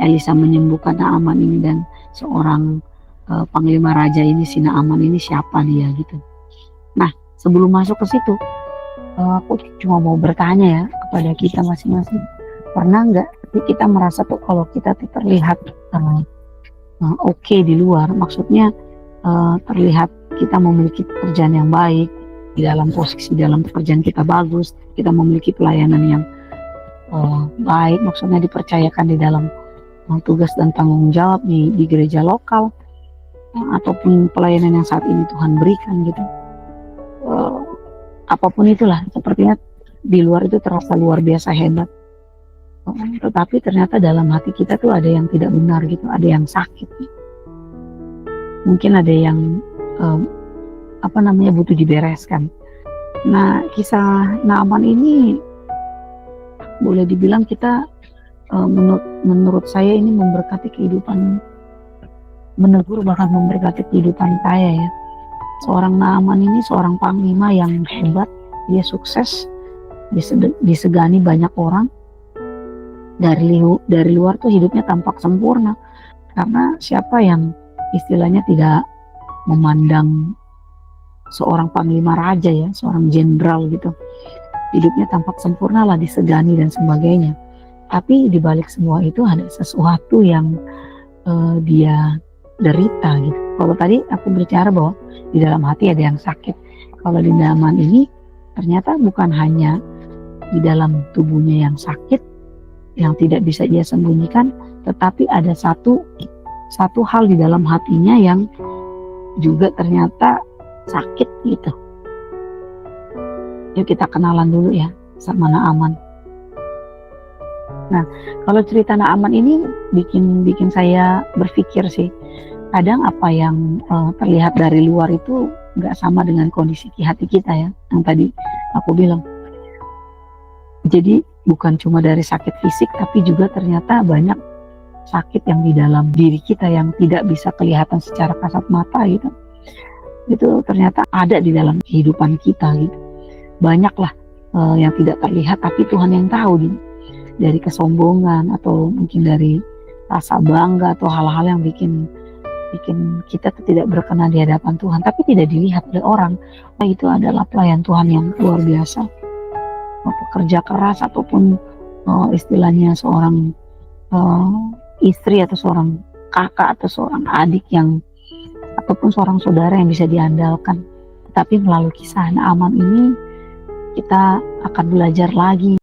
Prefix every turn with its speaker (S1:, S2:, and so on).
S1: Elisa menyembuhkan Naaman ini dan seorang panglima raja ini, si Naaman ini siapa dia gitu. Nah, sebelum masuk ke situ, aku cuma mau bertanya ya kepada kita masing-masing, pernah nggak kita merasa tuh kalau kita tuh terlihat oke di luar, maksudnya terlihat kita memiliki pekerjaan yang baik, di dalam posisi dalam pekerjaan kita bagus, kita memiliki pelayanan yang baik, maksudnya dipercayakan di dalam tugas dan tanggung jawab di gereja lokal, ataupun pelayanan yang saat ini Tuhan berikan gitu. Apapun itulah, sepertinya di luar itu terasa luar biasa hebat. Tetapi ternyata dalam hati kita tuh ada yang tidak benar gitu, ada yang sakit. Mungkin ada yang butuh dibereskan. Nah, kisah Naaman ini boleh dibilang kita menurut saya ini memberkati kehidupan, menegur bahkan memberkati kehidupan saya ya. Seorang Naaman ini seorang panglima yang hebat, dia sukses, disegani banyak orang. Dari luar tuh hidupnya tampak sempurna, karena siapa yang istilahnya tidak memandang seorang panglima raja ya, seorang jenderal gitu, hidupnya tampak sempurna lah, disegani dan sebagainya. Tapi di balik semua itu ada sesuatu yang dia derita gitu. Kalau tadi aku bicara bahwa di dalam hati ada yang sakit, kalau di Naaman ini ternyata bukan hanya di dalam tubuhnya yang sakit, yang tidak bisa dia sembunyikan, tetapi ada satu hal di dalam hatinya yang juga ternyata sakit gitu. Yuk kita kenalan dulu ya sama Naaman. Nah, kalau cerita Naaman ini bikin saya berpikir sih, kadang apa yang terlihat dari luar itu nggak sama dengan kondisi hati kita ya, yang tadi aku bilang. Jadi bukan cuma dari sakit fisik, tapi juga ternyata banyak sakit yang di dalam diri kita yang tidak bisa kelihatan secara kasat mata gitu. Itu ternyata ada di dalam kehidupan kita gitu. Banyaklah yang tidak terlihat, tapi Tuhan yang tahu gitu. Dari kesombongan atau mungkin dari rasa bangga atau hal-hal yang bikin kita tidak berkenan di hadapan Tuhan, tapi tidak dilihat oleh orang. Itu adalah pelayan Tuhan yang luar biasa, pekerja keras ataupun istilahnya seorang istri atau seorang kakak atau seorang adik yang ataupun seorang saudara yang bisa diandalkan. Tapi melalui kisah Naaman ini kita akan belajar lagi